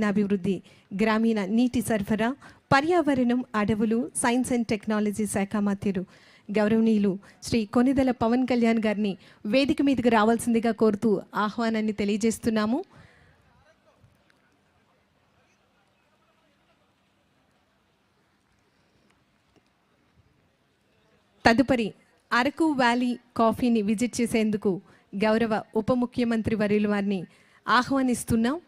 అభివృద్ధి, గ్రామీణ నీటి సరఫరా, పర్యావరణం, అడవులు, సైన్స్ అండ్ టెక్నాలజీ శాఖ మంత్రులు గౌరవనీయులు శ్రీ కొనిదెల పవన్ కళ్యాణ్ గారిని వేదిక మీదకు రావాల్సిందిగా కోరుతూ ఆహ్వానాన్ని తెలియజేస్తున్నాము. తదుపరి అరకు వ్యాలీ కాఫీని విజిట్ చేసేందుకు గౌరవ ఉప ముఖ్యమంత్రి వర్యుల వారిని ఆహ్వానిస్తున్నాం.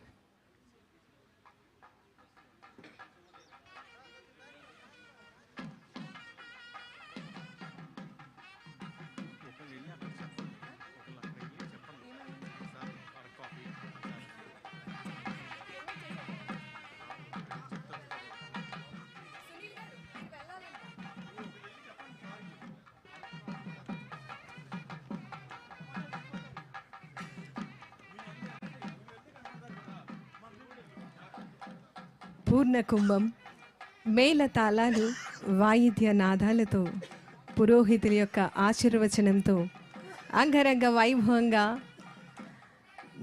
పూర్ణ కుంభం, మేళ తాళాలు, వాయిద్య నాదాలతో, పురోహితుల యొక్క ఆశీర్వచనంతో అంగరంగ వైభవంగా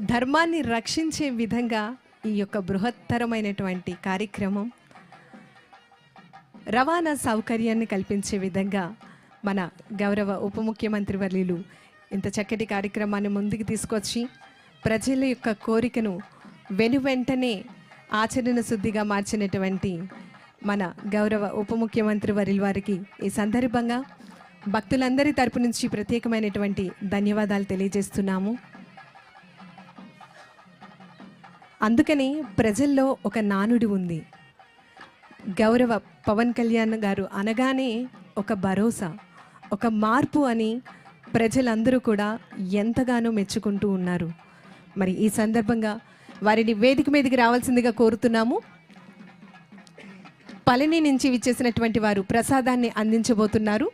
ధర్మాన్ని రక్షించే విధంగా ఈ యొక్క బృహత్తరమైనటువంటి కార్యక్రమం, రవాణా సౌకర్యాన్ని కల్పించే విధంగా మన గౌరవ ఉప ముఖ్యమంత్రి వర్యులు ఇంత చక్కటి కార్యక్రమాన్ని ముందుకు తీసుకొచ్చి ప్రజల యొక్క కోరికను వెనువెంటనే ఆచరణ శుద్ధిగా మార్చినటువంటి మన గౌరవ ఉప ముఖ్యమంత్రి వర్యుల వారికి ఈ సందర్భంగా భక్తులందరి తరపు నుంచి ప్రత్యేకమైనటువంటి ధన్యవాదాలు తెలియజేస్తున్నాము. అందుకని ప్రజల్లో ఒక నానుడి ఉంది. గౌరవ పవన్ కళ్యాణ్ గారు అనగానే ఒక భరోసా, ఒక మార్పు అని ప్రజలందరూ కూడా ఎంతగానో మెచ్చుకుంటూ ఉన్నారు. మరి ఈ సందర్భంగా వారిని వేదిక మీదకి రావాల్సిందిగా కోరుతున్నాము. పళని నుంచి విచ్చేసినటువంటి వారు ప్రసాదాన్ని అందించబోతున్నారు.